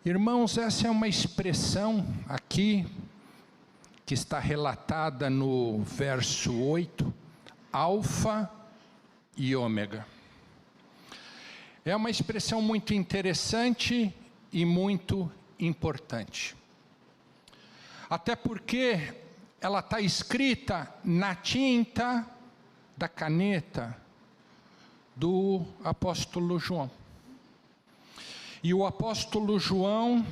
Irmãos, essa é uma expressão aqui, que está relatada no verso 8, alfa e ômega. É uma expressão muito interessante e muito importante. Até porque ela está escrita na tinta da caneta do apóstolo João. E o apóstolo João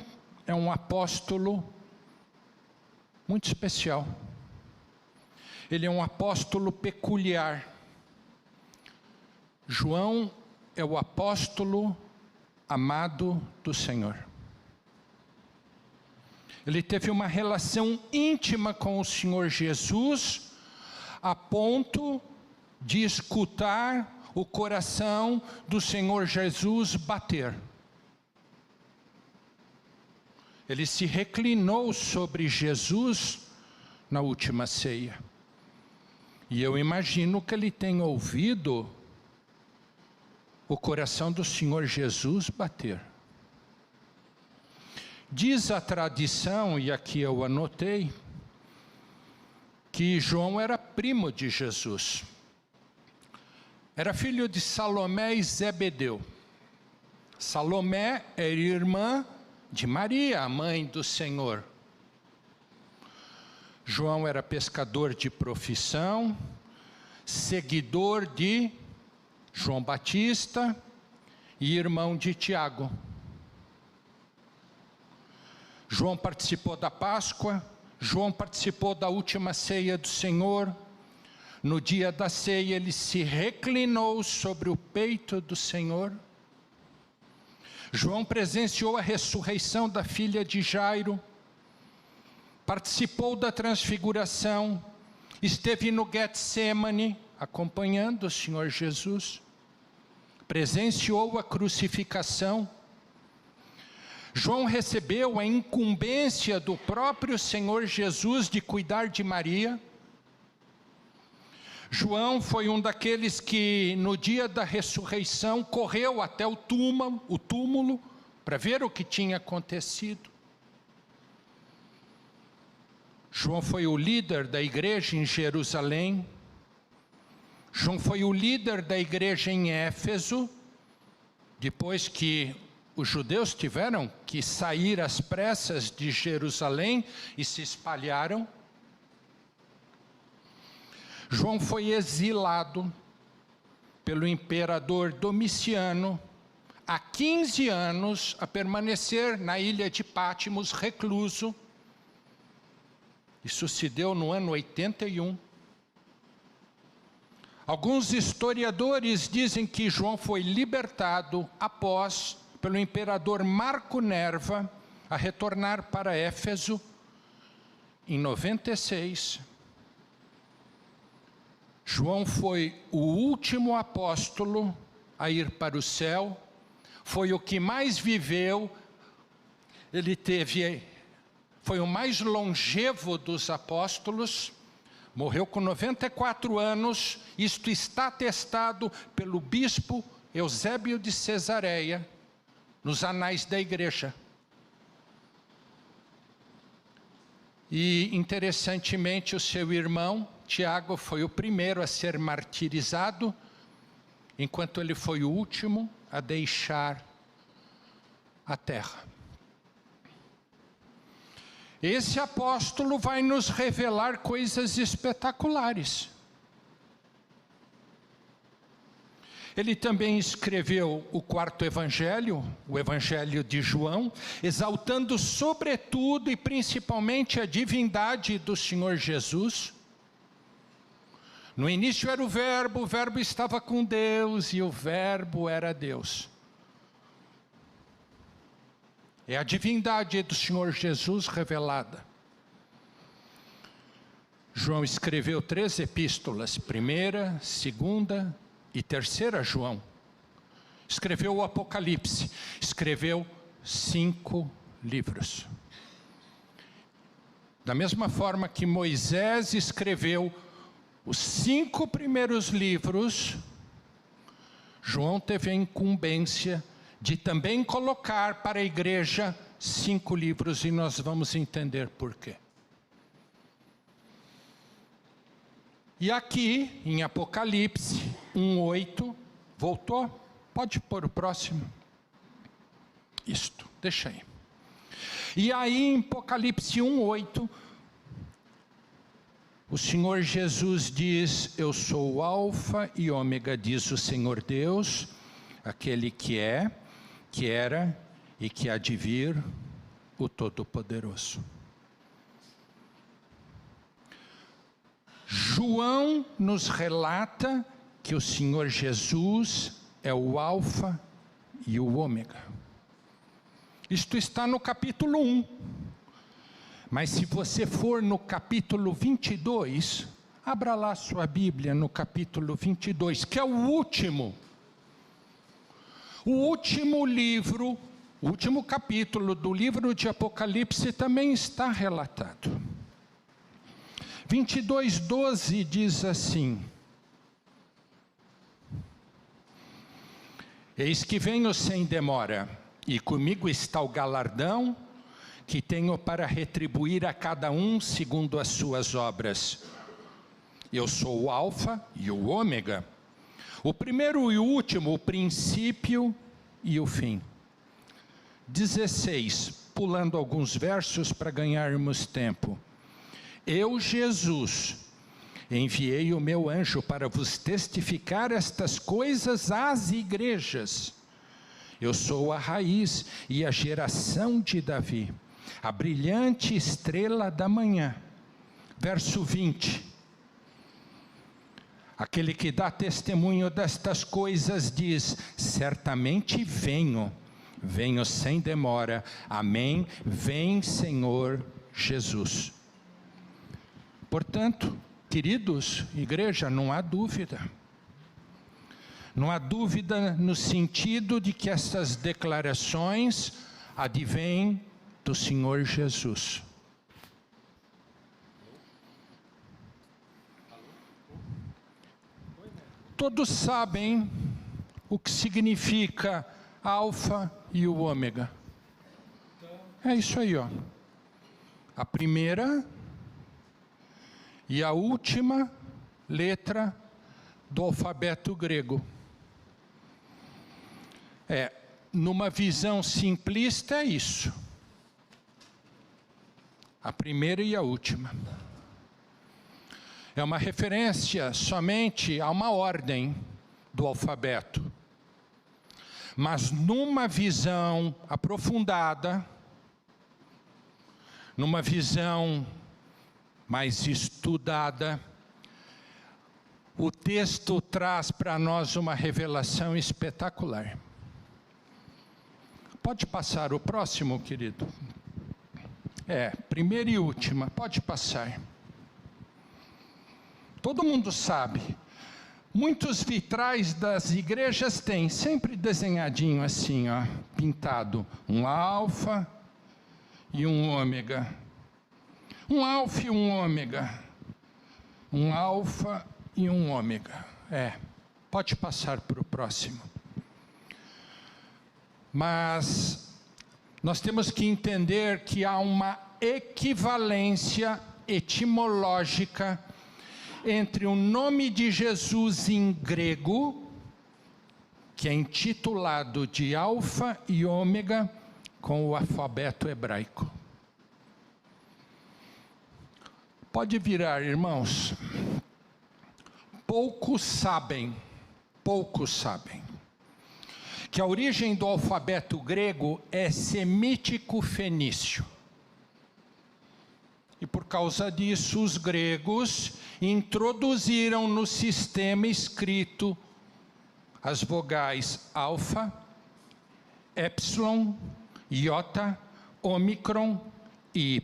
é um apóstolo muito especial. Ele é um apóstolo peculiar. João é o apóstolo amado do Senhor. Ele teve uma relação íntima com o Senhor Jesus, a ponto de escutar o coração do Senhor Jesus bater. Ele se reclinou sobre Jesus na última ceia. E eu imagino que ele tenha ouvido o coração do Senhor Jesus bater. Diz a tradição, e aqui eu anotei, que João era primo de Jesus. Era filho de Salomé e Zebedeu. Salomé era irmã de Maria, a mãe do Senhor. João era pescador de profissão, seguidor de João Batista e irmão de Tiago. João participou da Páscoa, João participou da última ceia do Senhor. No dia da ceia ele se reclinou sobre o peito do Senhor. João presenciou a ressurreição da filha de Jairo, participou da transfiguração, esteve no Getsêmani, acompanhando o Senhor Jesus, presenciou a crucificação. João recebeu a incumbência do próprio Senhor Jesus de cuidar de Maria. João foi um daqueles que no dia da ressurreição correu até o túmulo para ver o que tinha acontecido. João foi o líder da igreja em Jerusalém. João foi o líder da igreja em Éfeso, depois que os judeus tiveram que sair às pressas de Jerusalém e se espalharam. João foi exilado pelo imperador Domiciano há 15 anos a permanecer na ilha de Patmos, recluso. Isso se deu no ano 81. Alguns historiadores dizem que João foi libertado pelo imperador Marco Nerva a retornar para Éfeso em 96. João foi o último apóstolo a ir para o céu, foi o que mais viveu, foi o mais longevo dos apóstolos, morreu com 94 anos, isto está atestado pelo bispo Eusébio de Cesareia, nos anais da igreja. E, interessantemente, o seu irmão, Tiago, foi o primeiro a ser martirizado, enquanto ele foi o último a deixar a terra. Esse apóstolo vai nos revelar coisas espetaculares. Ele também escreveu o quarto evangelho, o evangelho de João, exaltando sobretudo e principalmente a divindade do Senhor Jesus. No início era o verbo estava com Deus e o verbo era Deus. É a divindade do Senhor Jesus revelada. João escreveu 3 epístolas, 1ª, 2ª e 3ª João. Escreveu o Apocalipse, escreveu 5 livros. Da mesma forma que Moisés escreveu os 5 primeiros livros, João teve a incumbência de também colocar para a igreja 5 livros e nós vamos entender por quê. E aqui, em Apocalipse 1:8, voltou? Pode pôr o próximo. Isto, deixa aí. E aí, em Apocalipse 1:8, o Senhor Jesus diz: eu sou o Alfa e Ômega, diz o Senhor Deus, aquele que é, que era e que há de vir, o Todo-Poderoso. João nos relata que o Senhor Jesus é o Alfa e o Ômega. Isto está no capítulo 1. Mas se você for no capítulo 22, abra lá sua Bíblia no capítulo 22, que é o último livro, o último capítulo do livro de Apocalipse também está relatado. 22:12 diz assim: eis que venho sem demora, e comigo está o galardão que tenho para retribuir a cada um segundo as suas obras. Eu sou o Alfa e o Ômega, o primeiro e o último, o princípio e o fim. 16, pulando alguns versos para ganharmos tempo. Eu, Jesus, enviei o meu anjo para vos testificar estas coisas às igrejas. Eu sou a raiz e a geração de Davi, a brilhante estrela da manhã. Verso 20. Aquele que dá testemunho destas coisas diz: certamente venho sem demora. Amém. Vem, Senhor Jesus. Portanto, queridos, igreja, não há dúvida. Não há dúvida no sentido de que essas declarações advêm do Senhor Jesus. Todos sabem o que significa Alfa e o Ômega. É isso aí, ó. A primeira e a última letra do alfabeto grego. Numa visão simplista é isso. A primeira e a última. É uma referência somente a uma ordem do alfabeto. Mas numa visão aprofundada, numa visão mais estudada, o texto traz para nós uma revelação espetacular. Pode passar o próximo, querido? Primeira e última, pode passar. Todo mundo sabe, muitos vitrais das igrejas têm sempre desenhadinho assim, ó, pintado, um alfa e um ômega. Um alfa e um ômega. Um alfa e um ômega. Pode passar para o próximo. Mas nós temos que entender que há uma equivalência etimológica entre o nome de Jesus em grego, que é intitulado de Alfa e Ômega, com o alfabeto hebraico. Pode virar, irmãos. Poucos sabem, que a origem do alfabeto grego é semítico-fenício. E por causa disso, os gregos introduziram no sistema escrito as vogais alfa, épsilon, iota, ômicron e y,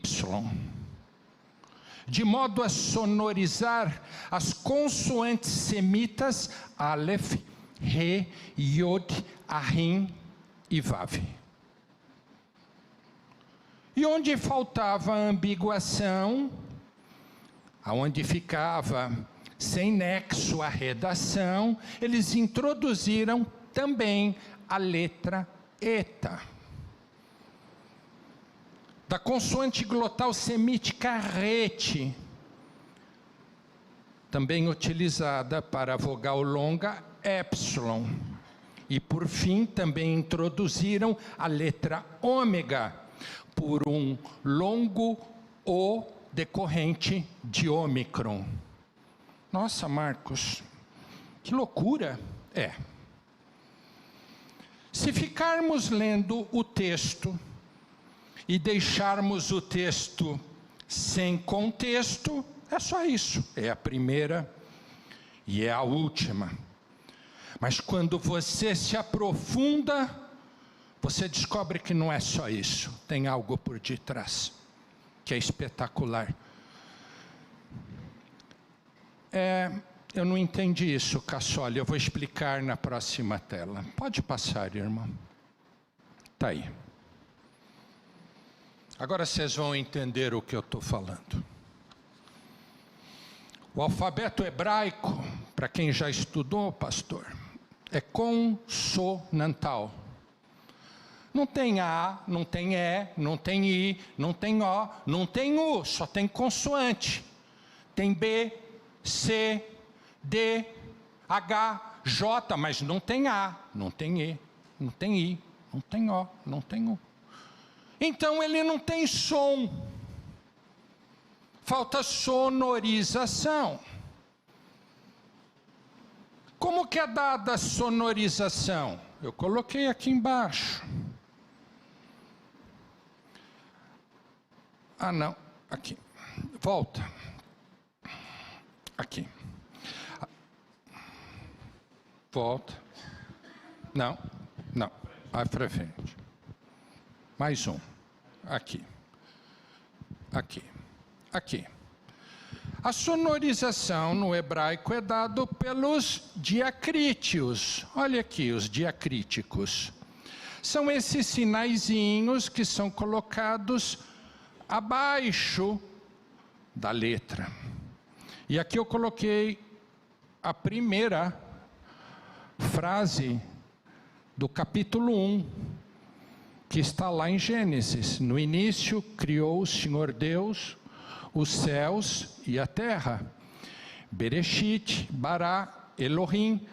de modo a sonorizar as consoantes semitas Aleph, Re, Yod, Arim e Vav. E onde faltava a ambiguação, aonde ficava sem nexo a redação, eles introduziram também a letra eta. da consoante glotal semítica rete, também utilizada para a vogal longa épsilon. E, por fim, também introduziram a letra ômega, por um longo O decorrente de ômicron. Nossa, Marcos, que loucura! É. Se ficarmos lendo o texto e deixarmos o texto sem contexto, é só isso. É a primeira e é a última. Mas quando você se aprofunda, você descobre que não é só isso. Tem algo por detrás, que é espetacular. Eu não entendi isso, Cassoli. Eu vou explicar na próxima tela. Pode passar, irmão. Está aí. Agora vocês vão entender o que eu estou falando. O alfabeto hebraico, para quem já estudou, pastor, é consonantal. Não tem A, não tem E, não tem I, não tem O, não tem U, só tem consoante. Tem B, C, D, H, J, mas não tem A, não tem E, não tem I, não tem O, não tem U. Então ele não tem som. Falta sonorização. Como que é dada a sonorização? Eu coloquei aqui embaixo. Ah, não. Aqui. Volta. Aqui. Volta. Não. Não. Vai para frente. Mais um. Aqui. Aqui. Aqui. A sonorização no hebraico é dado pelos diacrítios. Olha aqui os diacríticos. São esses sinaizinhos que são colocados abaixo da letra. E aqui eu coloquei a primeira frase do capítulo 1, que está lá em Gênesis. No início criou o Senhor Deus os céus e a terra. Bereshit, bara, Elohim,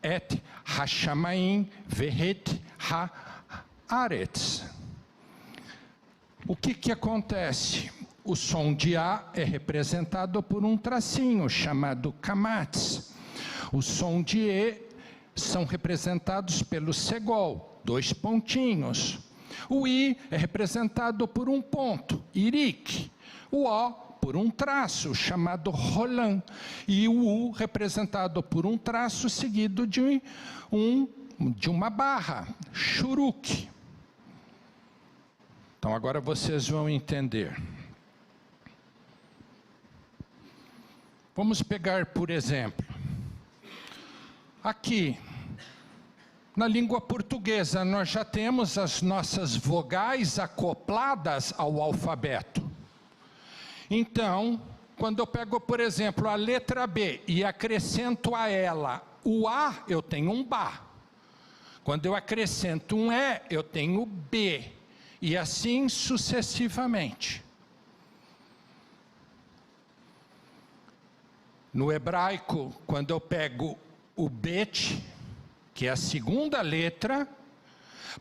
et hashamayim, vehet haaretz. O que acontece? O som de A é representado por um tracinho chamado kamatz. O som de E são representados pelo segol, 2 pontinhos. O I é representado por um ponto, irik. O O por um traço, chamado rolam. E o U representado por um traço seguido de uma barra, shuruk. Então agora vocês vão entender. Vamos pegar, por exemplo, aqui, na língua portuguesa, nós já temos as nossas vogais acopladas ao alfabeto. Então, quando eu pego, por exemplo, a letra B e acrescento a ela o A, eu tenho um Bá. Quando eu acrescento um E, eu tenho B. E assim sucessivamente. No hebraico, quando eu pego o Bet, que é a segunda letra,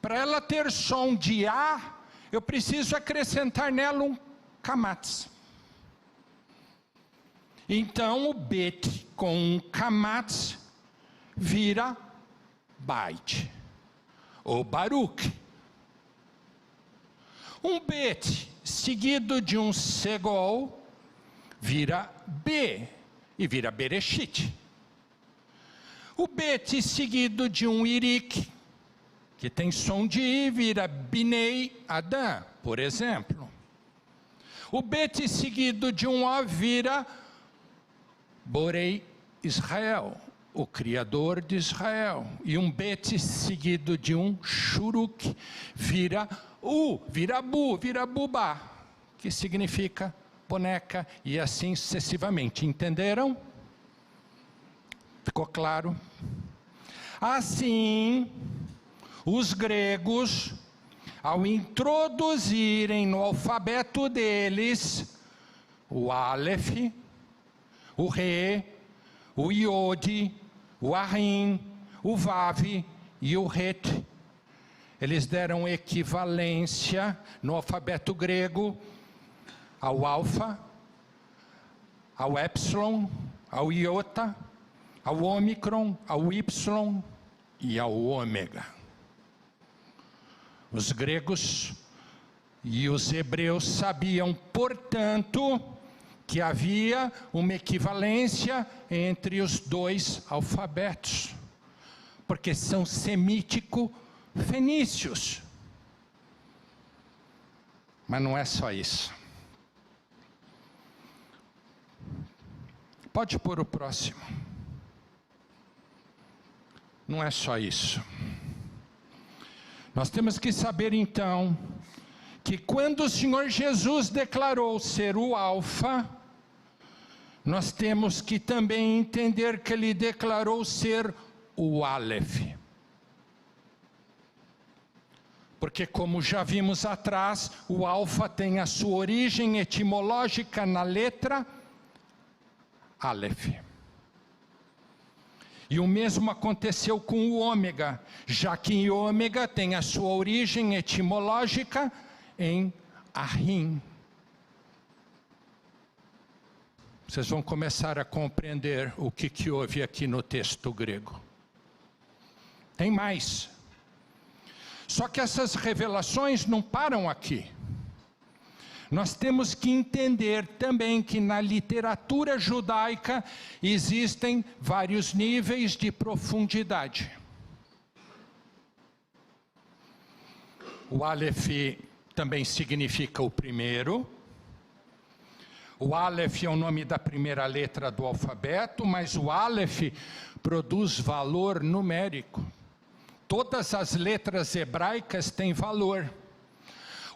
para ela ter som de A, eu preciso acrescentar nela um kamatz. Então, o Bet com um kamatz vira bait, ou baruch. Um Bet seguido de um segol vira B, e vira Bereshit. O Bet seguido de um irik, que tem som de I, vira Binei Adam, por exemplo. O Bet seguido de um O vira Borei Israel, o Criador de Israel. E um Bet seguido de um Shuruk vira U, vira Bu, vira Bubá, que significa boneca, e assim sucessivamente. Entenderam? Ficou claro? Assim, os gregos ao introduzirem no alfabeto deles o Aleph, o Re, o Iod, o Arim, o Vav e o Het, eles deram equivalência no alfabeto grego ao alfa, ao epsilon, ao iota, ao ômicron, ao y e ao ômega. Os gregos e os hebreus sabiam, portanto, que havia uma equivalência entre os dois alfabetos, porque são semítico-fenícios. Mas não é só isso. Pode pôr o próximo. Não é só isso. Nós temos que saber, então, que quando o Senhor Jesus declarou ser o Alfa, nós temos que também entender que Ele declarou ser o Aleph. Porque, como já vimos atrás, o Alfa tem a sua origem etimológica na letra Aleph. E o mesmo aconteceu com o ômega, já que o ômega tem a sua origem etimológica em Arim. Vocês vão começar a compreender o que houve aqui no texto grego. Tem mais. Só que essas revelações não param aqui. Nós temos que entender também que na literatura judaica existem vários níveis de profundidade. O Aleph também significa o primeiro. O Aleph é o nome da primeira letra do alfabeto, mas o Aleph produz valor numérico. Todas as letras hebraicas têm valor.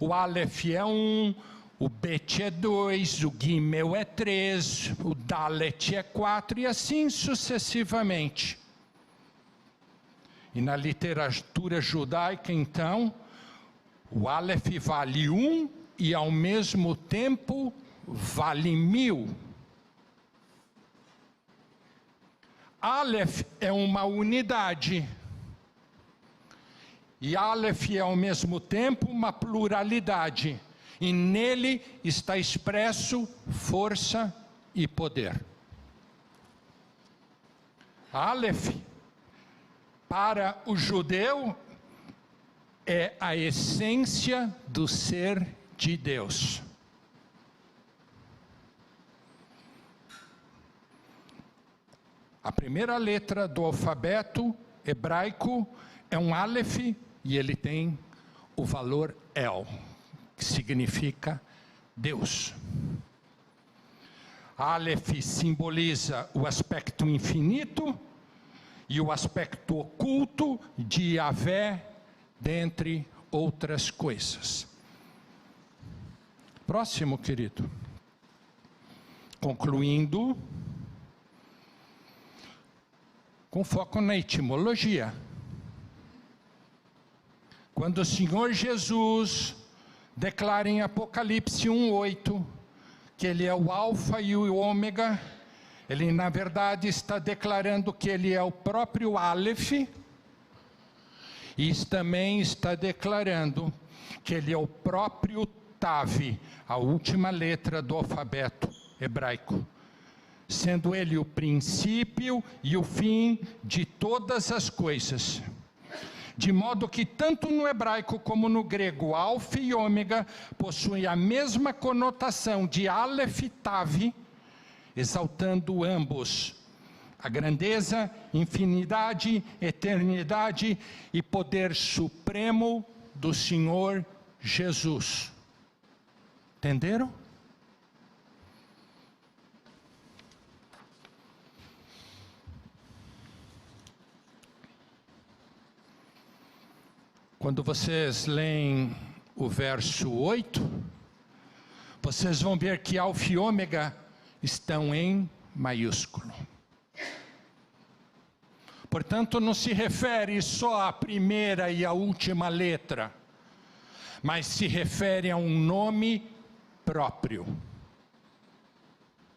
O Aleph é 1, o Bet é 2, o Gimel é 3, o Dalet é 4 e assim sucessivamente. E na literatura judaica, então, o Aleph vale 1 e ao mesmo tempo vale 1000. Aleph é uma unidade. E Aleph é ao mesmo tempo uma pluralidade. E nele está expresso força e poder. Aleph, para o judeu, é a essência do ser de Deus. A primeira letra do alfabeto hebraico é um Aleph e ele tem o valor El, que significa Deus. Aleph simboliza o aspecto infinito e o aspecto oculto de Yahvé, dentre outras coisas. Próximo, querido. Concluindo, com foco na etimologia. Quando o Senhor Jesus declara em Apocalipse 1:8 que Ele é o Alfa e o Ômega, Ele na verdade está declarando que Ele é o próprio Aleph, e também está declarando que Ele é o próprio Tav, a última letra do alfabeto hebraico, sendo Ele o princípio e o fim de todas as coisas. De modo que tanto no hebraico como no grego, Alfa e Ômega possuem a mesma conotação de Aleph e Tav, exaltando ambos a grandeza, infinidade, eternidade e poder supremo do Senhor Jesus. Entenderam? Quando vocês leem o verso 8, vocês vão ver que Alfa e Ômega estão em maiúsculo. Portanto, não se refere só à primeira e à última letra, mas se refere a um nome próprio: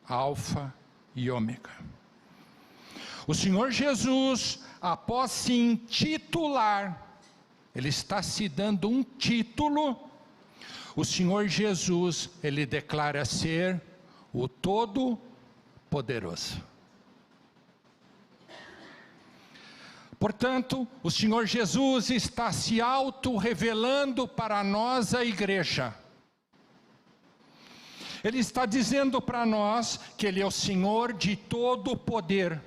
Alfa e Ômega. O Senhor Jesus, após se intitular, Ele está se dando um título. O Senhor Jesus, Ele declara ser o Todo-Poderoso. Portanto, o Senhor Jesus está se auto-revelando para nós, a igreja. Ele está dizendo para nós que Ele é o Senhor de todo o poder.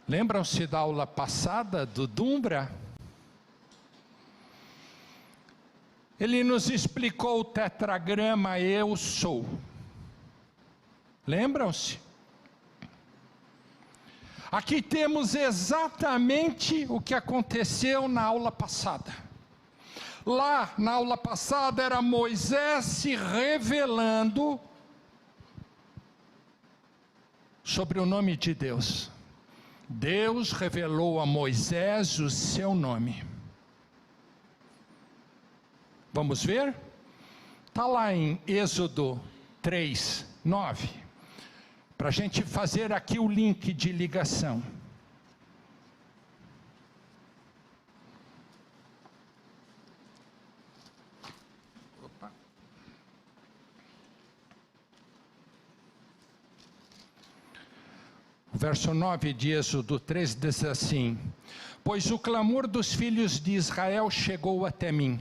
Lembram-se da aula passada do Dumbra? Ele nos explicou o tetragrama Eu Sou. Lembram-se? Aqui temos exatamente o que aconteceu na aula passada. Lá, na aula passada, era Moisés se revelando sobre o nome de Deus. Deus revelou a Moisés o seu nome. Vamos ver? Está lá em Êxodo 3, 9. Para a gente fazer aqui o link de ligação. Opa. O verso 9 de Êxodo 3 diz assim: pois o clamor dos filhos de Israel chegou até mim,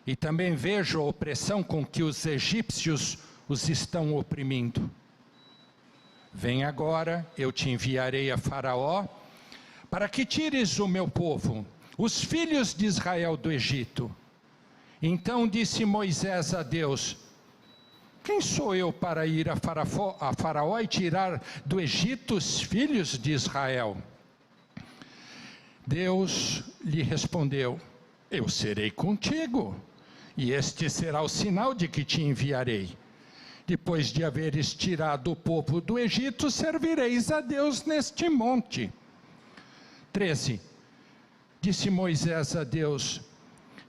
e também vejo a opressão com que os egípcios os estão oprimindo. Vem agora, eu te enviarei a Faraó, para que tires o meu povo, os filhos de Israel, do Egito. Então disse Moisés a Deus: quem sou eu para ir a Faraó e tirar do Egito os filhos de Israel? Deus lhe respondeu: eu serei contigo, e este será o sinal de que te enviarei. Depois de haveres tirado o povo do Egito, servireis a Deus neste monte. 13. Disse Moisés a Deus: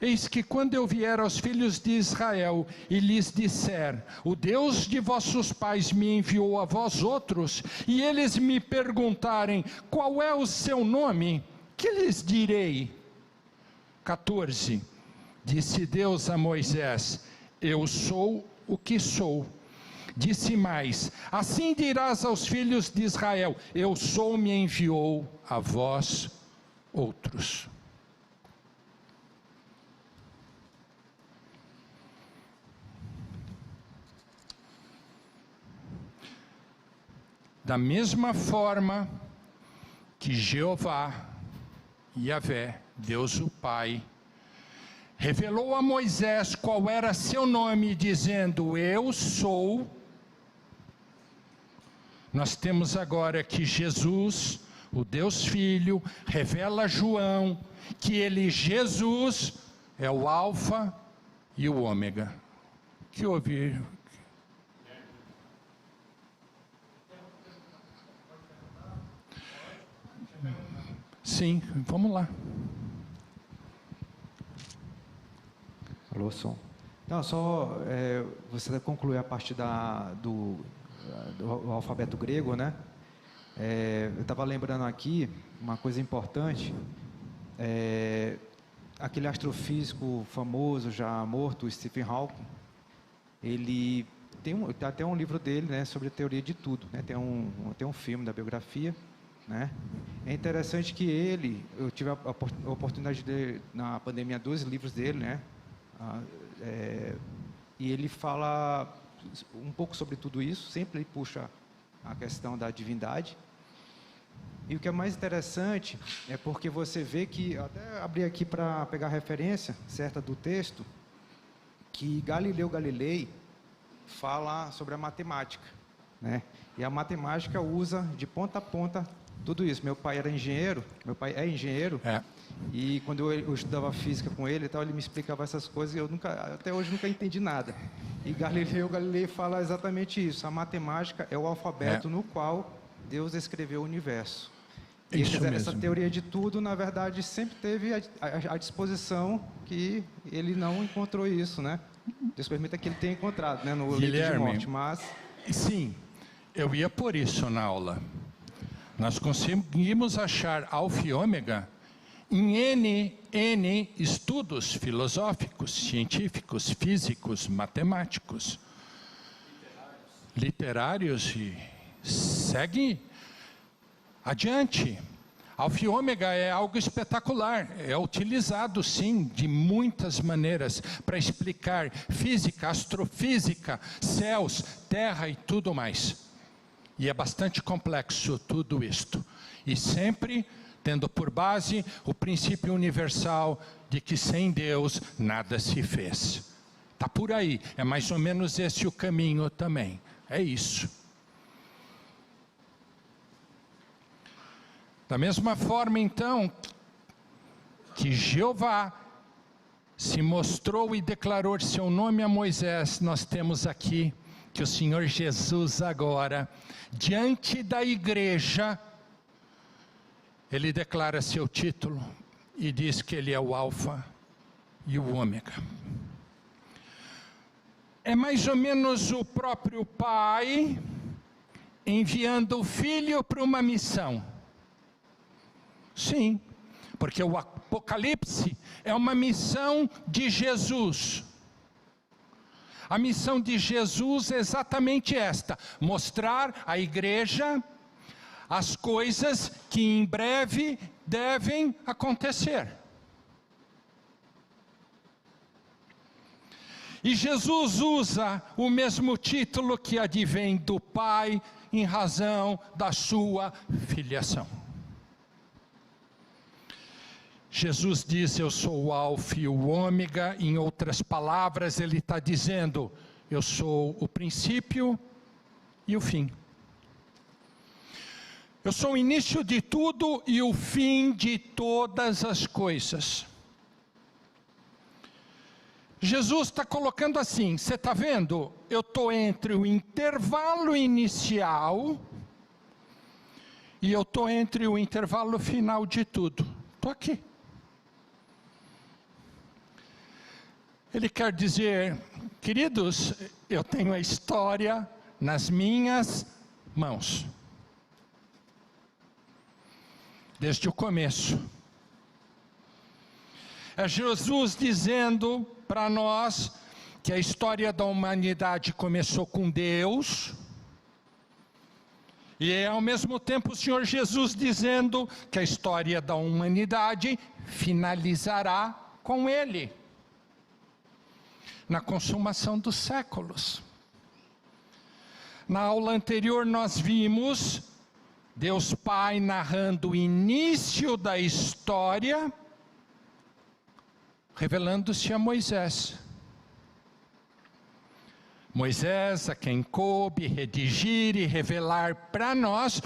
eis que quando eu vier aos filhos de Israel e lhes disser: o Deus de vossos pais me enviou a vós outros, e eles me perguntarem: qual é o seu nome? Que lhes direi? 14. Disse Deus a Moisés: eu sou o que sou. Disse mais: assim dirás aos filhos de Israel: eu sou, me enviou a vós outros. Da mesma forma que Jeová, Yahvé, Deus o Pai, revelou a Moisés qual era seu nome, dizendo: eu sou. Nós temos agora que Jesus, o Deus Filho, revela a João que ele, Jesus, é o Alfa e o Ômega. Que houve? Sim, vamos lá. Alô, som. Não, só você concluir a parte do alfabeto grego, né? Eu estava lembrando aqui uma coisa importante. Aquele astrofísico famoso, já morto, Stephen Hawking, ele tem até um livro dele, né, sobre a teoria de tudo, né? Tem um filme da biografia, né? É interessante que eu tive a oportunidade de ler na pandemia 2 livros dele, né? E ele fala um pouco sobre tudo isso, sempre ele puxa a questão da divindade. E o que é mais interessante é porque você vê que, eu até abri aqui para pegar a referência certa do texto, que Galileu Galilei fala sobre a matemática, né? E a matemática usa de ponta a ponta tudo isso. Meu pai é engenheiro, e quando eu estudava física com ele, ele me explicava essas coisas e eu até hoje nunca entendi nada. E Galileu Galilei fala exatamente isso: a matemática é o alfabeto no qual Deus escreveu o universo. E Isso essa mesmo. teoria de tudo, na verdade, sempre teve à disposição, que ele não encontrou isso, né? Deus permita que ele tenha encontrado, né, no leito de Guilherme, morte, mas... Sim, eu ia por isso na aula. Nós conseguimos achar alfa e ômega em N estudos filosóficos, científicos, físicos, matemáticos, literários, e segue adiante. Alfa e ômega é algo espetacular, é utilizado sim de muitas maneiras para explicar física, astrofísica, céus, terra e tudo mais. E é bastante complexo tudo isto. E sempre tendo por base o princípio universal de que sem Deus nada se fez. Está por aí, é mais ou menos esse o caminho também. É isso. Da mesma forma, então, que Jeová se mostrou e declarou seu nome a Moisés, nós temos aqui que o Senhor Jesus agora, diante da igreja, ele declara seu título e diz que ele é o Alfa e o Ômega. É mais ou menos o próprio Pai enviando o Filho para uma missão. Sim, porque o Apocalipse é uma missão de Jesus. A missão de Jesus é exatamente esta: mostrar à igreja as coisas que em breve devem acontecer. E Jesus usa o mesmo título que advém do Pai em razão da sua filiação. Jesus diz: eu sou o Alfa e o Ômega. Em outras palavras, ele está dizendo: eu sou o princípio e o fim. Eu sou o início de tudo e o fim de todas as coisas. Jesus está colocando assim: você está vendo? Eu estou entre o intervalo inicial e eu estou entre o intervalo final de tudo. Estou aqui. Ele quer dizer: queridos, eu tenho a história nas minhas mãos. Desde o começo. É Jesus dizendo para nós que a história da humanidade começou com Deus. E é ao mesmo tempo o Senhor Jesus dizendo que a história da humanidade finalizará com Ele. Na consumação dos séculos. Na aula anterior nós vimos Deus Pai narrando o início da história, revelando-se a Moisés. Moisés, a quem coube redigir e revelar para nós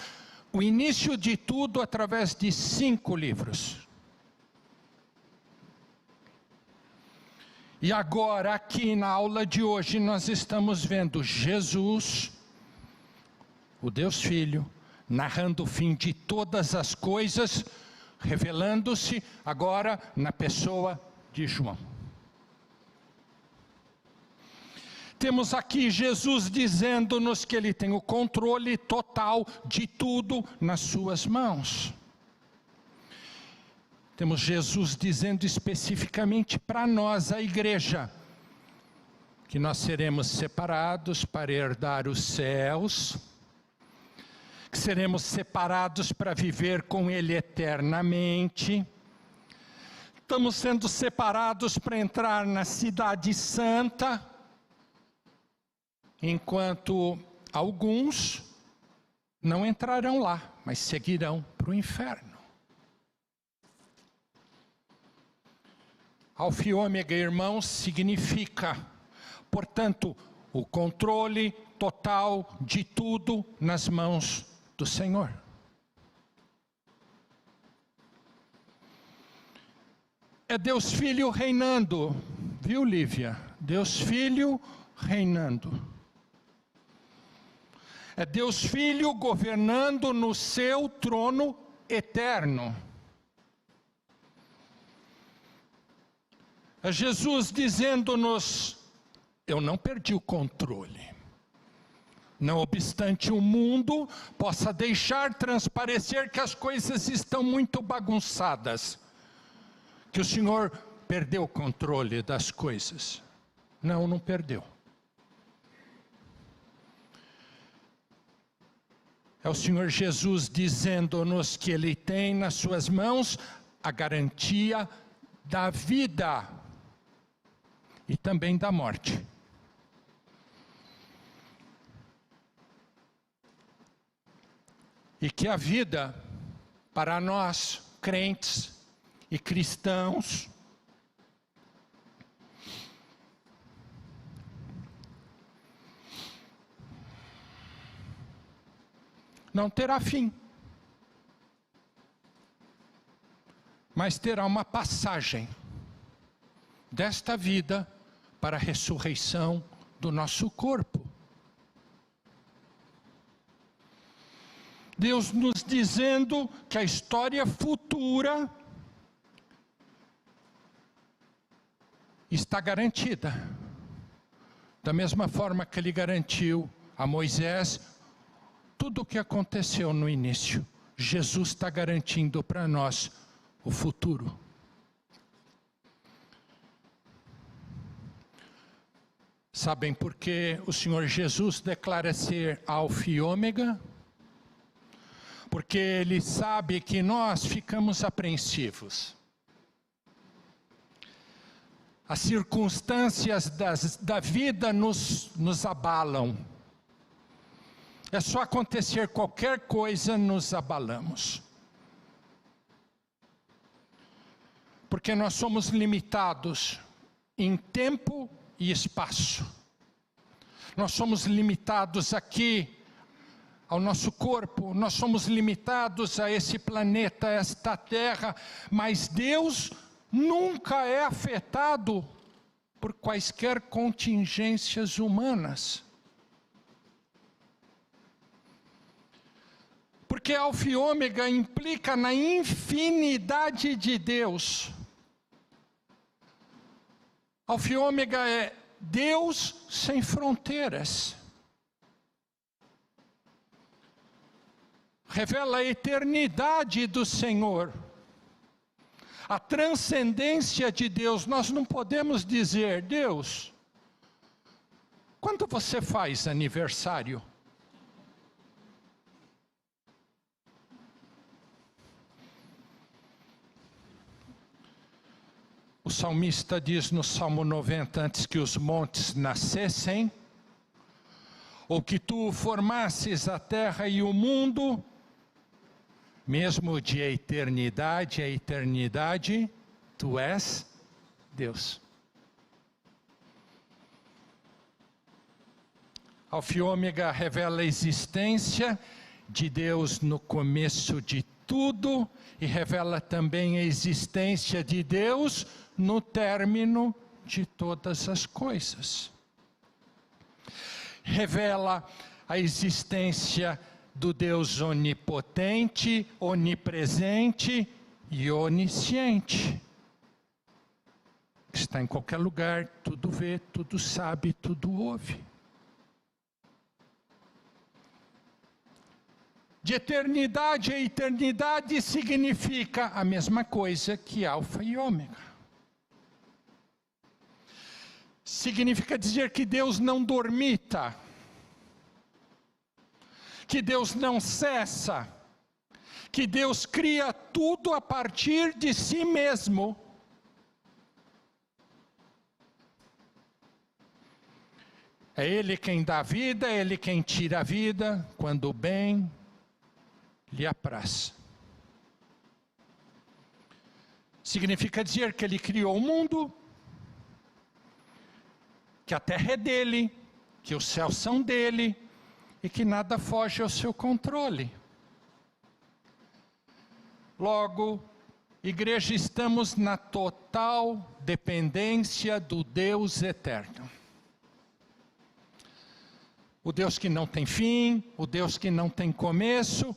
o início de tudo através de 5 livros. E agora, aqui na aula de hoje, nós estamos vendo Jesus, o Deus Filho, narrando o fim de todas as coisas, revelando-se agora na pessoa de João. Temos aqui Jesus dizendo-nos que Ele tem o controle total de tudo nas suas mãos. Temos Jesus dizendo especificamente para nós, a igreja, que nós seremos separados para herdar os céus, que seremos separados para viver com Ele eternamente. Estamos sendo separados para entrar na cidade santa, enquanto alguns não entrarão lá, mas seguirão para o inferno. Alfa e Ômega, irmãos, significa, portanto, o controle total de tudo nas mãos do Senhor. É Deus Filho reinando, viu, Lívia? Deus Filho reinando. É Deus Filho governando no seu trono eterno. É Jesus dizendo-nos: eu não perdi o controle. Não obstante o mundo possa deixar transparecer que as coisas estão muito bagunçadas, que o Senhor perdeu o controle das coisas. Não, não perdeu. É o Senhor Jesus dizendo-nos que Ele tem nas suas mãos a garantia da vida e também da morte. E que a vida, para nós, crentes e cristãos, não terá fim, mas terá uma passagem desta vida para a ressurreição do nosso corpo. Deus nos dizendo que a história futura está garantida. Da mesma forma que Ele garantiu a Moisés tudo o que aconteceu no início. Jesus está garantindo para nós o futuro. Sabem por que o Senhor Jesus declara ser Alfa e Ômega? Porque Ele sabe que nós ficamos apreensivos. As circunstâncias da vida nos abalam. É só acontecer qualquer coisa, nos abalamos. Porque nós somos limitados em tempo e espaço. Nós somos limitados aqui ao nosso corpo, nós somos limitados a esse planeta, a esta terra, mas Deus nunca é afetado por quaisquer contingências humanas. Porque Alfa e Ômega implica na infinidade de Deus. Alfa e Ômega é Deus sem fronteiras. Revela a eternidade do Senhor. A transcendência de Deus. Nós não podemos dizer: Deus, quando você faz aniversário? O salmista diz no Salmo 90, antes que os montes nascessem, ou que tu formasses a terra e o mundo, mesmo de eternidade a eternidade, tu és Deus. Alfa e Ômega revela a existência de Deus no começo de tudo e revela também a existência de Deus no término de todas as coisas. Revela a existência do Deus onipotente, onipresente e onisciente. Está em qualquer lugar, tudo vê, tudo sabe, tudo ouve. De eternidade a eternidade significa a mesma coisa que Alfa e Ômega. Significa dizer que Deus não dormita, que Deus não cessa, que Deus cria tudo a partir de si mesmo. É Ele quem dá vida, é Ele quem tira a vida, quando o bem lhe apraz. Significa dizer que Ele criou o mundo, que a terra é dele, que os céus são dele, e que nada foge ao seu controle. Logo, igreja, estamos na total dependência do Deus eterno. O Deus que não tem fim, o Deus que não tem começo,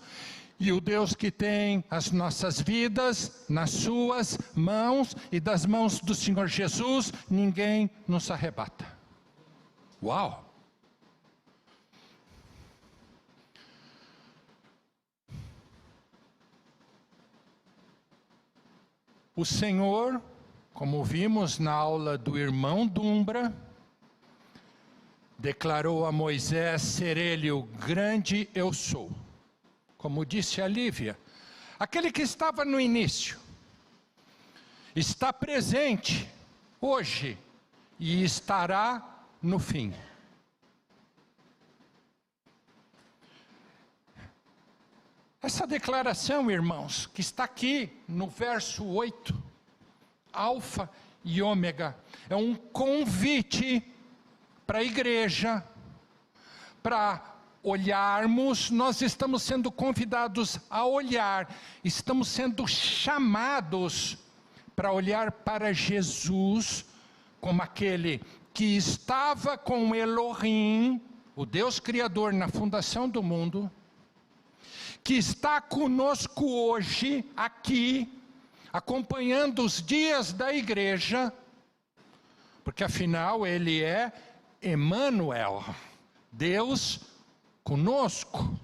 E o Deus que tem as nossas vidas nas suas mãos e das mãos do Senhor Jesus, ninguém nos arrebata. Uau! O Senhor, como vimos na aula do irmão Dumbra, declarou a Moisés ser ele o grande eu sou. Como disse a Lívia, aquele que estava no início, está presente hoje e estará no fim. Essa declaração, irmãos, que está aqui no verso 8, Alfa e Ômega, é um convite para a igreja, para olharmos. Nós estamos sendo convidados a olhar, estamos sendo chamados para olhar para Jesus como aquele que estava com Elohim, o Deus Criador, na fundação do mundo, que está conosco hoje, aqui, acompanhando os dias da igreja, porque afinal Ele é Emmanuel, Deus conosco.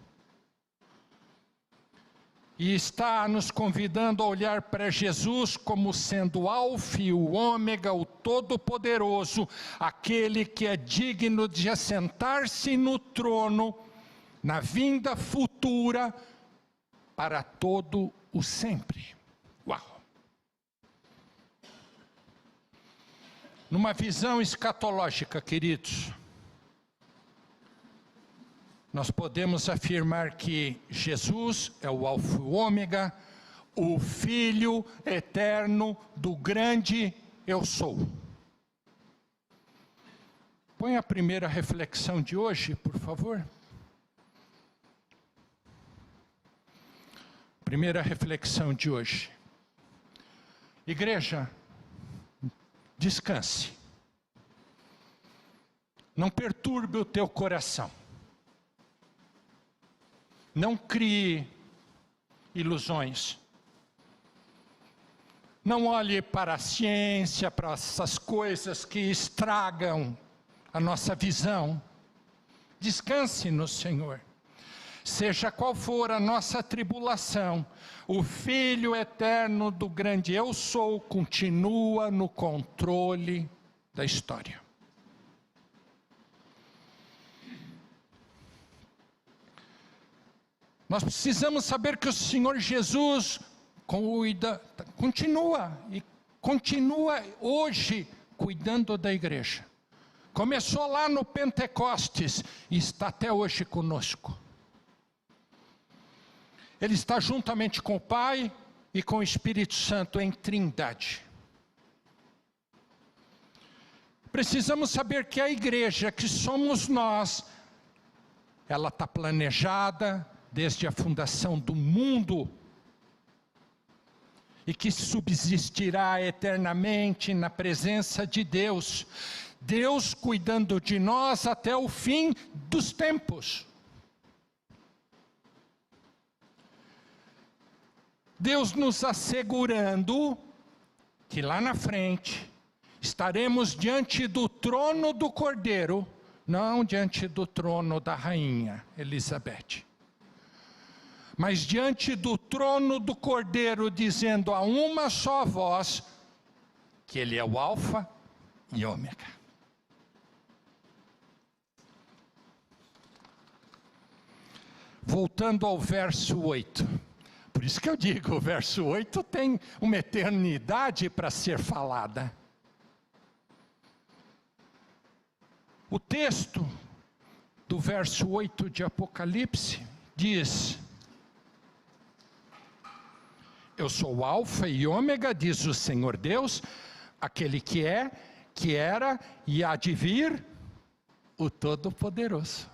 E está nos convidando a olhar para Jesus como sendo o Alfa e o Ômega, o Todo-Poderoso, aquele que é digno de assentar-se no trono, na vinda futura, para todo o sempre. Uau! Numa visão escatológica, queridos, nós podemos afirmar que Jesus é o Alfa e o Ômega, o Filho eterno do grande eu sou. Põe a primeira reflexão de hoje, por favor. Primeira reflexão de hoje. Igreja, descanse. Não perturbe o teu coração. Não crie ilusões. Não olhe para a ciência, para essas coisas que estragam a nossa visão. Descanse no Senhor. Seja qual for a nossa tribulação, o Filho eterno do grande eu sou continua no controle da história. Nós precisamos saber que o Senhor Jesus continua hoje cuidando da igreja. Começou lá no Pentecostes e está até hoje conosco. Ele está juntamente com o Pai e com o Espírito Santo em trindade. Precisamos saber que a igreja, que somos nós, ela está planejada desde a fundação do mundo e que subsistirá eternamente na presença de Deus. Deus cuidando de nós até o fim dos tempos. Deus nos assegurando que lá na frente estaremos diante do trono do Cordeiro, não diante do trono da rainha Elizabeth, mas diante do trono do Cordeiro, dizendo a uma só voz que Ele é o Alfa e Ômega. Voltando ao verso 8. Por isso que eu digo, o verso 8 tem uma eternidade para ser falada. O texto do verso 8 de Apocalipse diz: eu sou o Alfa e Ômega, diz o Senhor Deus, aquele que é, que era e há de vir, o Todo-Poderoso.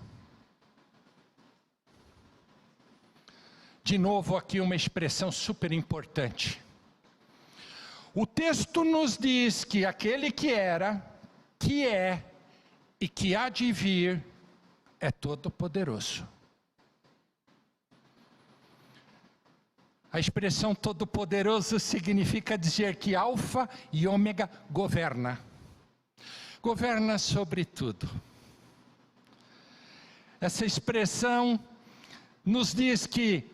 De novo aqui uma expressão super importante. O texto nos diz que aquele que era, que é e que há de vir é Todo-Poderoso. A expressão todo-poderoso significa dizer que Alfa e Ômega governa. Governa sobre tudo. Essa expressão nos diz que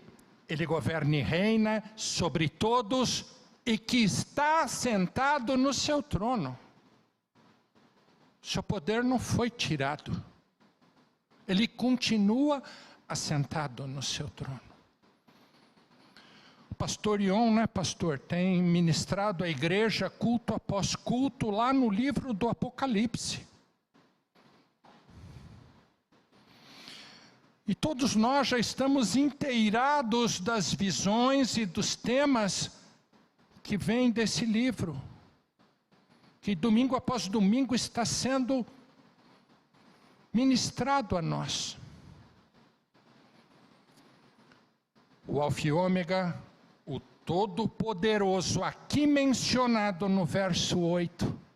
Ele governa e reina sobre todos e que está sentado no seu trono. Seu poder não foi tirado. Ele continua assentado no seu trono. O pastor Ion, né, pastor, tem ministrado a igreja culto após culto lá no livro do Apocalipse. E todos nós já estamos inteirados das visões e dos temas que vêm desse livro, que domingo após domingo está sendo ministrado a nós. O Alfa e Ômega, o Todo-Poderoso, aqui mencionado no verso 8,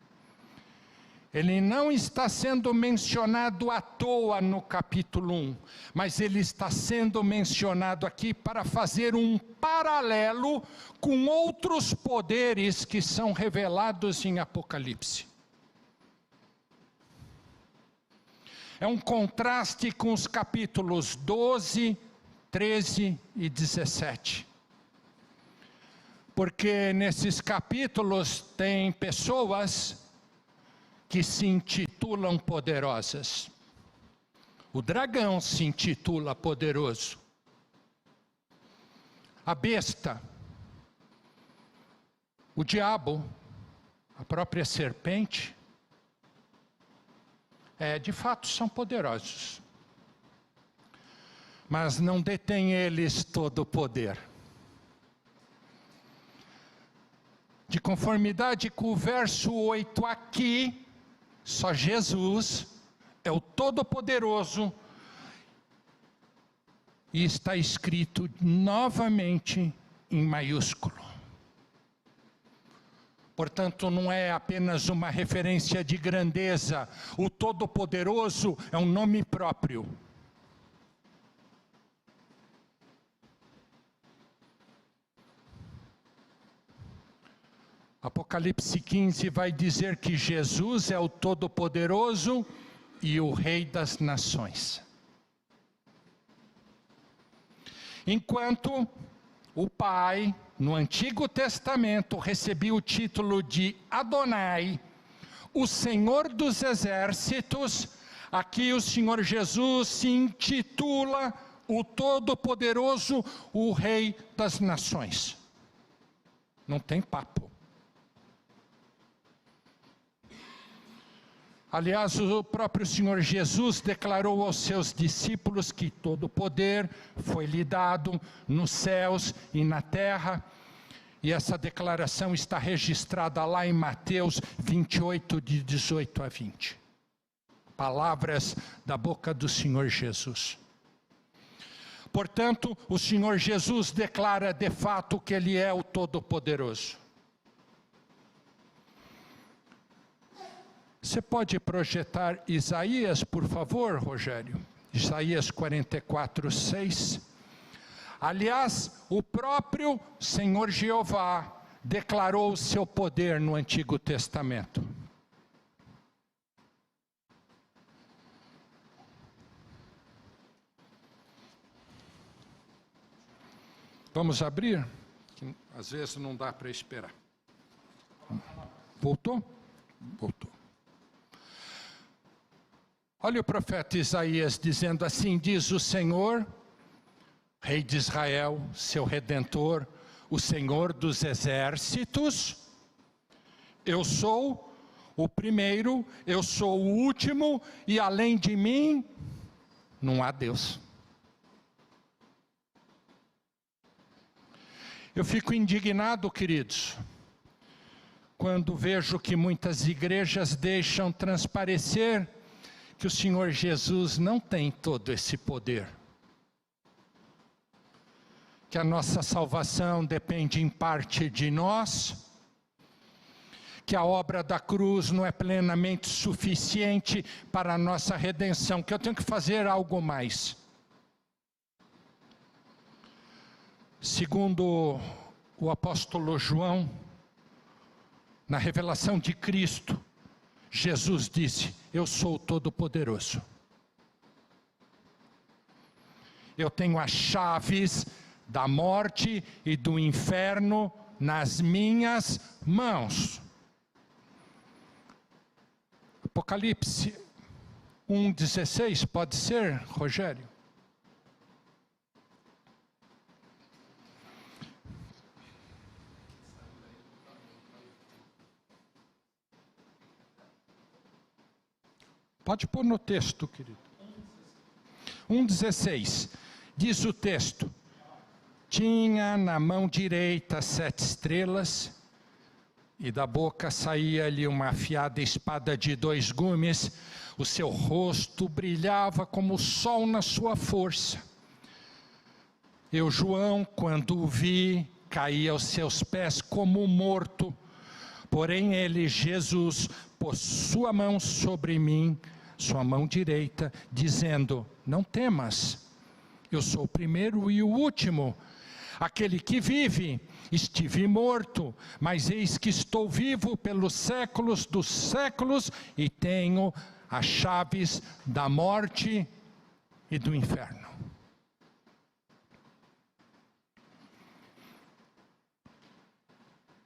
ele não está sendo mencionado à toa no capítulo 1, mas ele está sendo mencionado aqui para fazer um paralelo com outros poderes que são revelados em Apocalipse. É um contraste com os capítulos 12, 13 e 17. Porque nesses capítulos tem pessoas que se intitulam poderosas. O dragão se intitula poderoso. A besta, o diabo, a própria serpente, de fato são poderosos. Mas não detêm eles todo o poder. De conformidade com o verso 8 aqui, só Jesus é o Todo-Poderoso e está escrito novamente em maiúsculo. Portanto, não é apenas uma referência de grandeza. O Todo-Poderoso é um nome próprio. Apocalipse 15 vai dizer que Jesus é o Todo-Poderoso e o Rei das Nações. Enquanto o Pai, no Antigo Testamento, recebia o título de Adonai, o Senhor dos Exércitos, aqui o Senhor Jesus se intitula o Todo-Poderoso, o Rei das Nações. Não tem papo. Aliás, o próprio Senhor Jesus declarou aos seus discípulos que todo o poder foi-lhe dado nos céus e na terra. E essa declaração está registrada lá em Mateus 28, de 18 a 20. Palavras da boca do Senhor Jesus. Portanto, o Senhor Jesus declara de fato que Ele é o Todo-Poderoso. Você pode projetar Isaías, por favor, Rogério? Isaías 44, 6. Aliás, o próprio Senhor Jeová declarou o seu poder no Antigo Testamento. Vamos abrir? Que às vezes não dá para esperar. Voltou? Voltou. Olha o profeta Isaías dizendo assim: diz o Senhor, Rei de Israel, seu Redentor, o Senhor dos Exércitos, eu sou o primeiro, eu sou o último, e além de mim, não há Deus. Eu fico indignado, queridos, quando vejo que muitas igrejas deixam transparecer que o Senhor Jesus não tem todo esse poder. Que a nossa salvação depende em parte de nós, que a obra da cruz não é plenamente suficiente para a nossa redenção, que eu tenho que fazer algo mais. Segundo o apóstolo João, na revelação de Cristo, Jesus disse: eu sou o Todo-Poderoso. Eu tenho as chaves da morte e do inferno nas minhas mãos. Apocalipse 1,16, pode ser, Rogério? Pode pôr no texto, querido. 1,16. Diz o texto: tinha na mão direita 7 estrelas, e da boca saía-lhe uma afiada espada de 2 gumes. O seu rosto brilhava como o sol na sua força. Eu, João, quando o vi, caí aos seus pés como morto. Porém ele, Jesus, pôs sua mão sobre mim, sua mão direita, dizendo: não temas, eu sou o primeiro e o último, aquele que vive. Estive morto, mas eis que estou vivo pelos séculos dos séculos e tenho as chaves da morte e do inferno.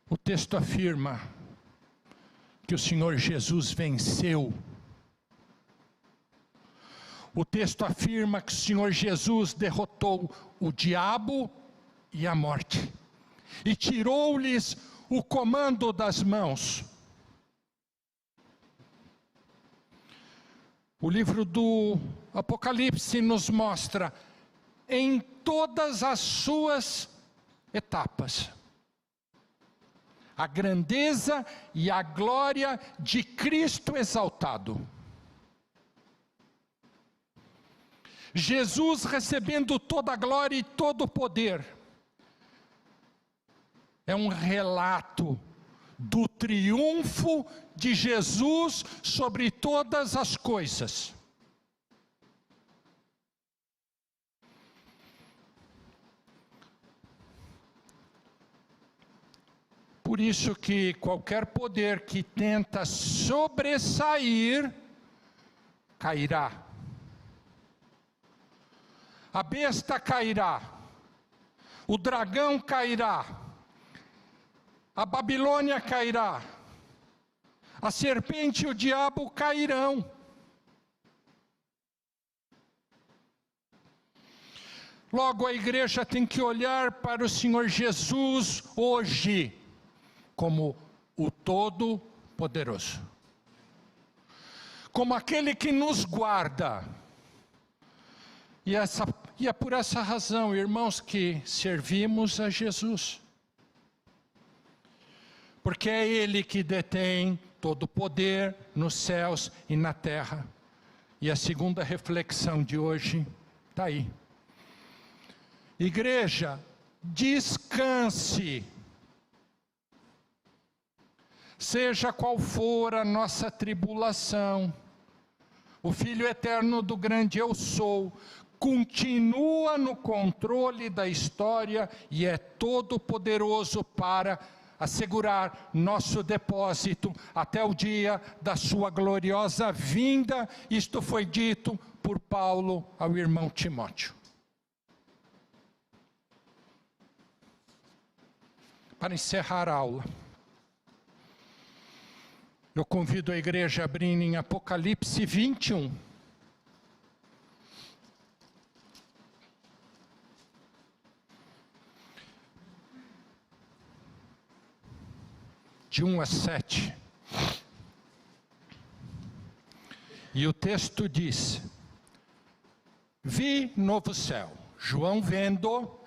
O texto afirma que o Senhor Jesus venceu. O texto afirma que o Senhor Jesus derrotou o diabo e a morte, e tirou-lhes o comando das mãos. O livro do Apocalipse nos mostra em todas as suas etapas a grandeza e a glória de Cristo exaltado. Jesus recebendo toda a glória e todo o poder. É um relato do triunfo de Jesus sobre todas as coisas. Por isso que qualquer poder que tenta sobressair, cairá. A besta cairá, o dragão cairá, a Babilônia cairá, a serpente e o diabo cairão. Logo a igreja tem que olhar para o Senhor Jesus hoje como o Todo-Poderoso, como aquele que nos guarda. E é por essa razão, irmãos, que servimos a Jesus. Porque é Ele que detém todo o poder nos céus e na terra. E a segunda reflexão de hoje está aí. Igreja, descanse. Seja qual for a nossa tribulação, o Filho eterno do grande eu sou continua no controle da história e é todo poderoso para assegurar nosso depósito até o dia da sua gloriosa vinda. Isto foi dito por Paulo ao irmão Timóteo. Para encerrar a aula, eu convido a igreja a abrir em Apocalipse 21. De 1 a 7. E o texto diz: vi novo céu. João vendo.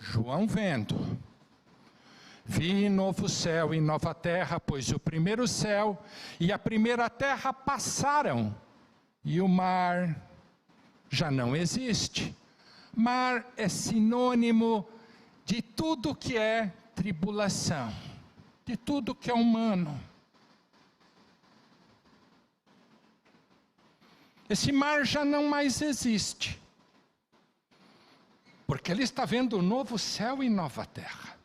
Vi novo céu e nova terra, pois o primeiro céu e a primeira terra passaram, e o mar já não existe. Mar é sinônimo de tudo que é tribulação, de tudo que é humano. Esse mar já não mais existe, porque que ele está vendo o novo céu e nova terra.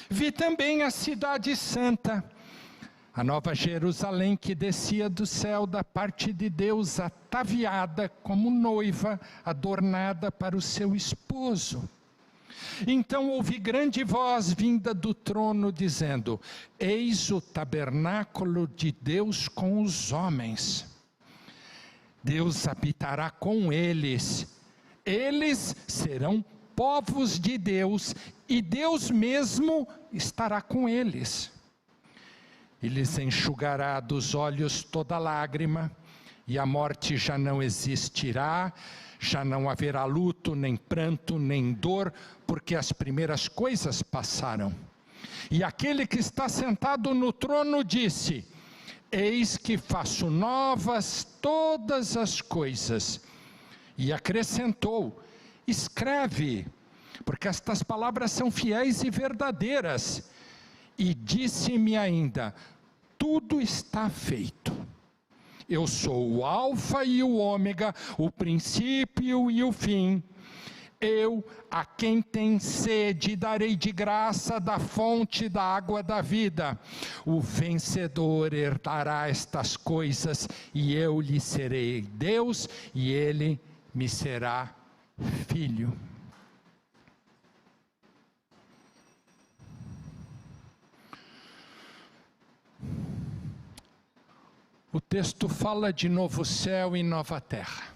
Vi também a cidade santa, a nova Jerusalém, que descia do céu da parte de Deus, ataviada como noiva, adornada para o seu esposo. Então ouvi grande voz vinda do trono, dizendo: eis o tabernáculo de Deus com os homens. Deus habitará com eles. Eles serão povos de Deus, e Deus mesmo estará com eles. E lhes enxugará dos olhos toda lágrima, e a morte já não existirá, já não haverá luto, nem pranto, nem dor, porque as primeiras coisas passaram. E aquele que está sentado no trono disse: eis que faço novas todas as coisas. E acrescentou: escreve, porque estas palavras são fiéis e verdadeiras. E disse-me ainda: tudo está feito. Eu sou o Alfa e o Ômega, o princípio e o fim. Eu, a quem tem sede, darei de graça da fonte da água da vida. O vencedor herdará estas coisas, e eu lhe serei Deus, e ele me será filho. O texto fala de novo céu e nova terra.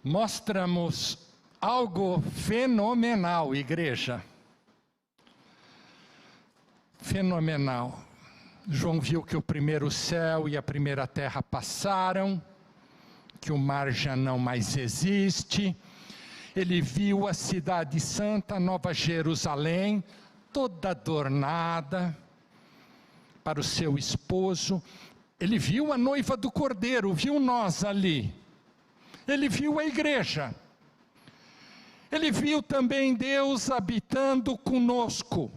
Mostra-nos algo fenomenal, igreja. Fenomenal. João viu que o primeiro céu e a primeira terra passaram, que o mar já não mais existe. Ele viu a cidade santa, Nova Jerusalém, toda adornada para o seu esposo. Ele viu a noiva do Cordeiro, viu nós ali. Ele viu a igreja. Ele viu também Deus habitando conosco.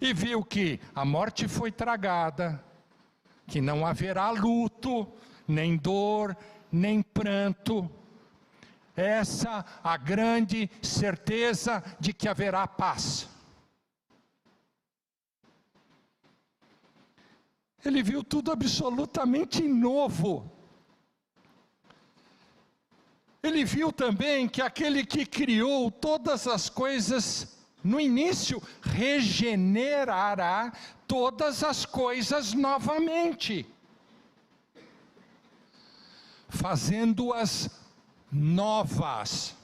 E viu que a morte foi tragada, que não haverá luto, nem dor, nem pranto. Essa a grande certeza de que haverá paz. Ele viu tudo absolutamente novo. Ele viu também que aquele que criou todas as coisas no início regenerará todas as coisas novamente, fazendo-as novas.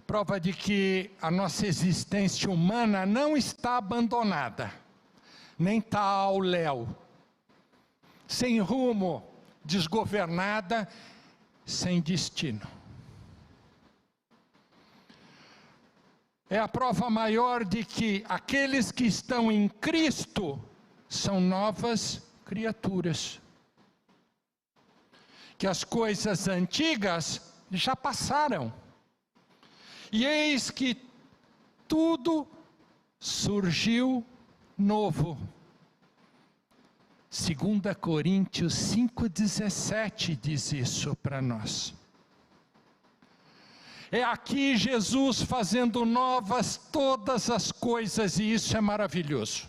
Prova de que a nossa existência humana não está abandonada, nem está ao léu, sem rumo, desgovernada, sem destino. É a prova maior de que aqueles que estão em Cristo são novas criaturas. Que as coisas antigas já passaram. E eis que tudo surgiu novo. 2 Coríntios 5,17 diz isso para nós. É aqui Jesus fazendo novas todas as coisas, e isso é maravilhoso.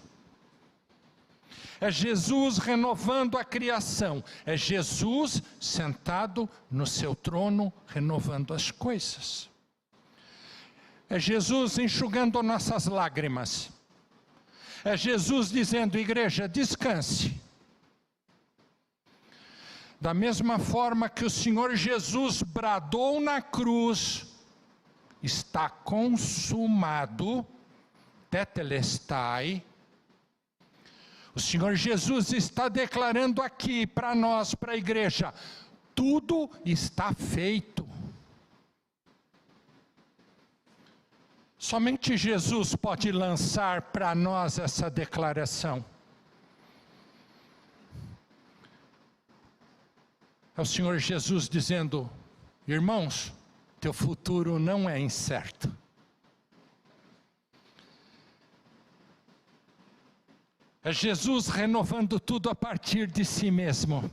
É Jesus renovando a criação. É Jesus sentado no seu trono, renovando as coisas. É Jesus enxugando nossas lágrimas. É Jesus dizendo: igreja, descanse. Da mesma forma que o Senhor Jesus bradou na cruz: está consumado, tetelestai. O Senhor Jesus está declarando aqui para nós, para a igreja: tudo está feito. Somente Jesus pode lançar para nós essa declaração. É o Senhor Jesus dizendo: irmãos, teu futuro não é incerto. É Jesus renovando tudo a partir de si mesmo.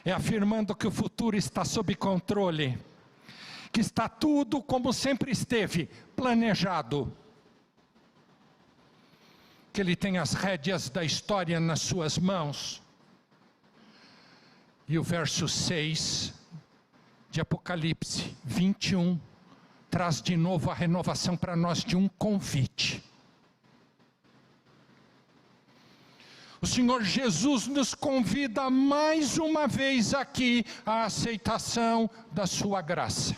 é afirmando que o futuro está sob controle, que está tudo como sempre esteve, planejado, que Ele tem as rédeas da história nas suas mãos. E o verso 6 de Apocalipse 21 traz de novo a renovação para nós de um convite. O Senhor Jesus nos convida mais uma vez aqui à aceitação da sua graça.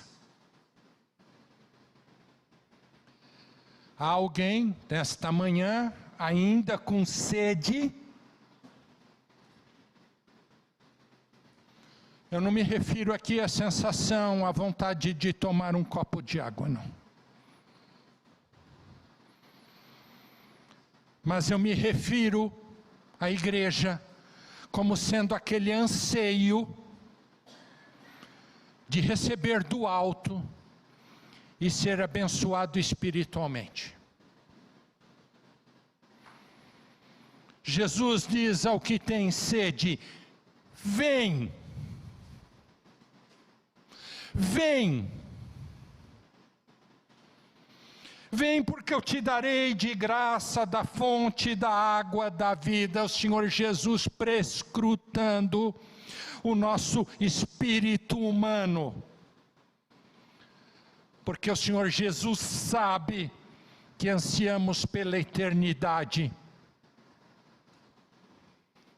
Há alguém nesta manhã ainda com sede? Eu não me refiro aqui à sensação, à vontade de tomar um copo de água, não. Mas eu me refiro à igreja como sendo aquele anseio de receber do alto e ser abençoado espiritualmente. Jesus diz ao que tem sede: vem, vem, vem, porque eu te darei de graça da fonte da água da vida. O Senhor Jesus prescrutando o nosso espírito humano, porque o Senhor Jesus sabe que ansiamos pela eternidade.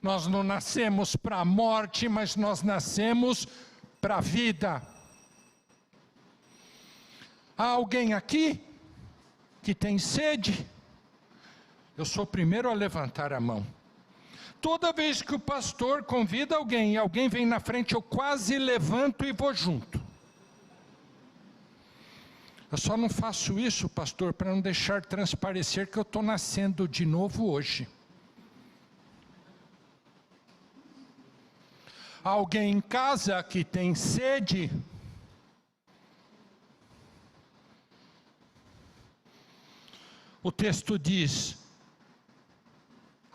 Nós não nascemos para a morte, mas nós nascemos para a vida. Há alguém aqui que tem sede? Eu sou o primeiro a levantar a mão. Toda vez que o pastor convida alguém e alguém vem na frente, eu quase levanto e vou junto. Eu só não faço isso, pastor, para não deixar transparecer que eu estou nascendo de novo hoje. Alguém em casa que tem sede? O texto diz: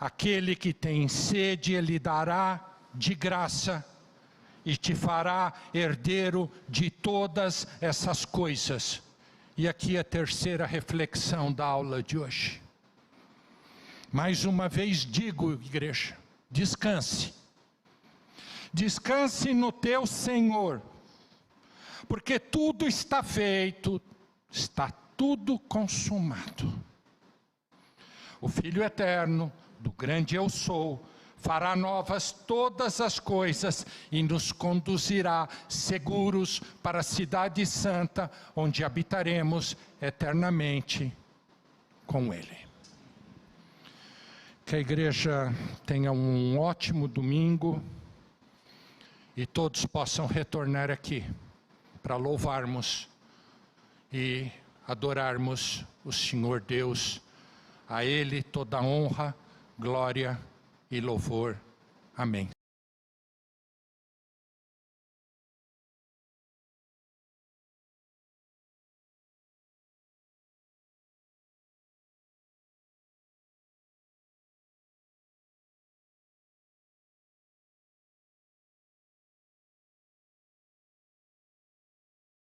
aquele que tem sede, Ele dará de graça e te fará herdeiro de todas essas coisas. E aqui a terceira reflexão da aula de hoje. Mais uma vez digo, igreja, descanse. Descanse no teu Senhor, porque tudo está feito, está tudo consumado. O Filho eterno, do grande eu sou, fará novas todas as coisas e nos conduzirá seguros para a cidade santa, onde habitaremos eternamente com Ele. Que a igreja tenha um ótimo domingo e todos possam retornar aqui para louvarmos e adorarmos o Senhor Deus. A Ele toda honra, glória e louvor. Amém.